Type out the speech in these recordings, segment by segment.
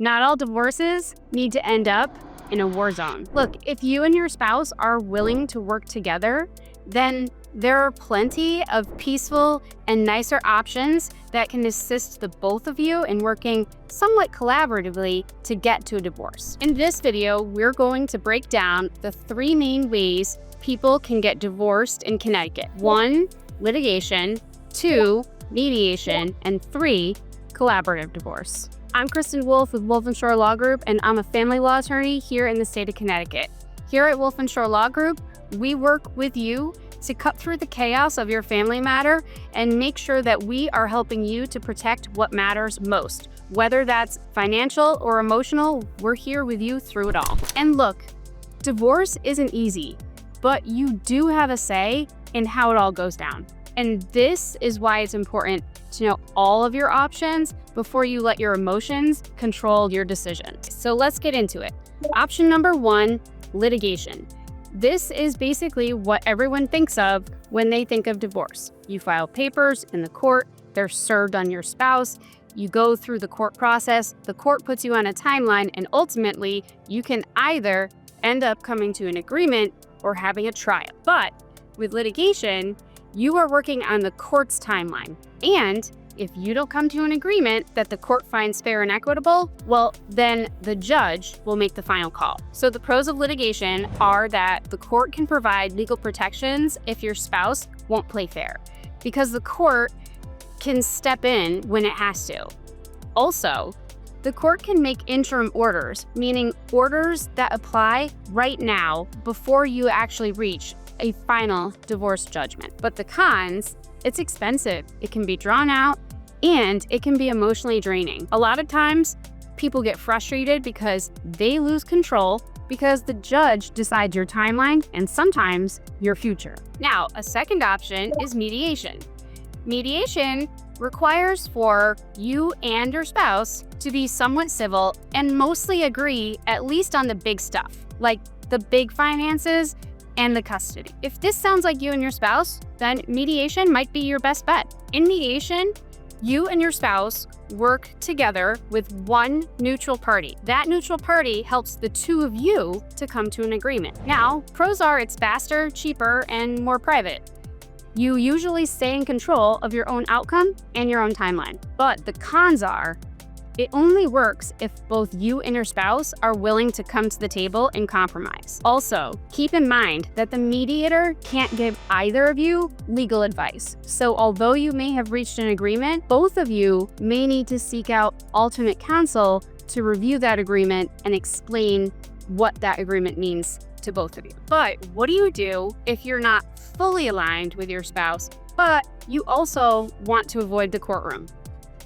Not all divorces need to end up in a war zone. Look, if you and your spouse are willing to work together, then there are plenty of peaceful and nicer options that can assist the both of you in working somewhat collaboratively to get to a divorce. In this video, we're going to break down the 3 main ways people can get divorced in Connecticut. 1, litigation, 2, mediation, and 3, collaborative divorce. I'm Kristen Wolf with Wolf & Shore Law Group, and I'm a family law attorney here in the state of Connecticut. Here at Wolf & Shore Law Group, we work with you to cut through the chaos of your family matter and make sure that we are helping you to protect what matters most. Whether that's financial or emotional, we're here with you through it all. And look, divorce isn't easy, but you do have a say in how it all goes down. And this is why it's important to know all of your options before you let your emotions control your decisions. So let's get into it. Option number 1, litigation. This is basically what everyone thinks of when they think of divorce. You file papers in the court, they're served on your spouse, you go through the court process, the court puts you on a timeline, and ultimately you can either end up coming to an agreement or having a trial. But with litigation, you are working on the court's timeline. And if you don't come to an agreement that the court finds fair and equitable, well, then the judge will make the final call. So the pros of litigation are that the court can provide legal protections if your spouse won't play fair, because the court can step in when it has to. Also, the court can make interim orders, meaning orders that apply right now before you actually reach a final divorce judgment. But the cons, it's expensive, it can be drawn out, and it can be emotionally draining. A lot of times, people get frustrated because they lose control because the judge decides your timeline and sometimes your future. Now, a second option is mediation. Mediation requires for you and your spouse to be somewhat civil and mostly agree at least on the big stuff, like the big finances and the custody. If this sounds like you and your spouse, then mediation might be your best bet. In mediation, you and your spouse work together with one neutral party. That neutral party helps the two of you to come to an agreement. Now, pros are it's faster, cheaper, and more private. You usually stay in control of your own outcome and your own timeline. But the cons are, it only works if both you and your spouse are willing to come to the table and compromise. Also, keep in mind that the mediator can't give either of you legal advice. So although you may have reached an agreement, both of you may need to seek out alternate counsel to review that agreement and explain what that agreement means to both of you. But what do you do if you're not fully aligned with your spouse, but you also want to avoid the courtroom?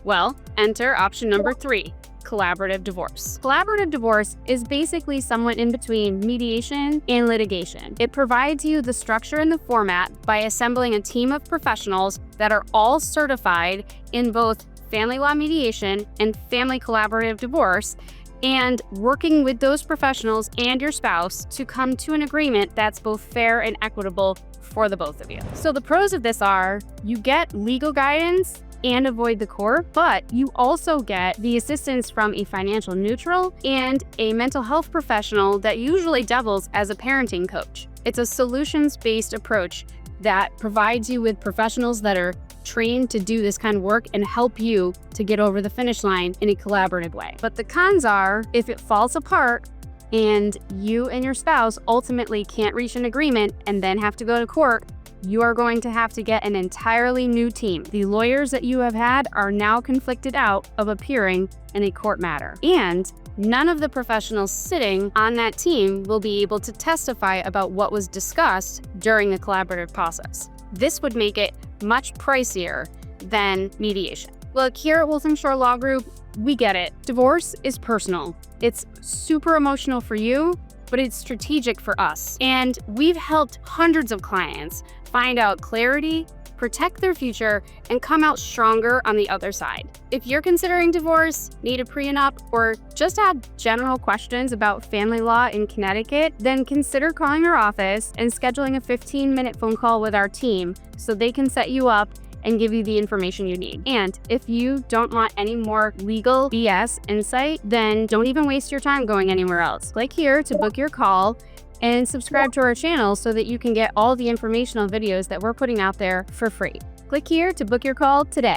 Well, enter option number 3, collaborative divorce. Collaborative divorce is basically somewhat in between mediation and litigation. It provides you the structure and the format by assembling a team of professionals that are all certified in both family law mediation and family collaborative divorce, and working with those professionals and your spouse to come to an agreement that's both fair and equitable for the both of you. So the pros of this are you get legal guidance and avoid the court, but you also get the assistance from a financial neutral and a mental health professional that usually doubles as a parenting coach. It's a solutions-based approach that provides you with professionals that are trained to do this kind of work and help you to get over the finish line in a collaborative way. But the cons are, if it falls apart and you and your spouse ultimately can't reach an agreement and then have to go to court, you are going to have to get an entirely new team. The lawyers that you have had are now conflicted out of appearing in a court matter. And none of the professionals sitting on that team will be able to testify about what was discussed during the collaborative process. This would make it much pricier than mediation. Look, here at Wolf & Shore Law Group, we get it. Divorce is personal. It's super emotional for you, but it's strategic for us. And we've helped hundreds of clients find out clarity, protect their future, and come out stronger on the other side. If you're considering divorce, need a prenup, or just had general questions about family law in Connecticut, then consider calling our office and scheduling a 15-minute phone call with our team so they can set you up and give you the information you need. And if you don't want any more legal BS insight, then don't even waste your time going anywhere else. Click here to book your call and subscribe to our channel so that you can get all the informational videos that we're putting out there for free. Click here to book your call today.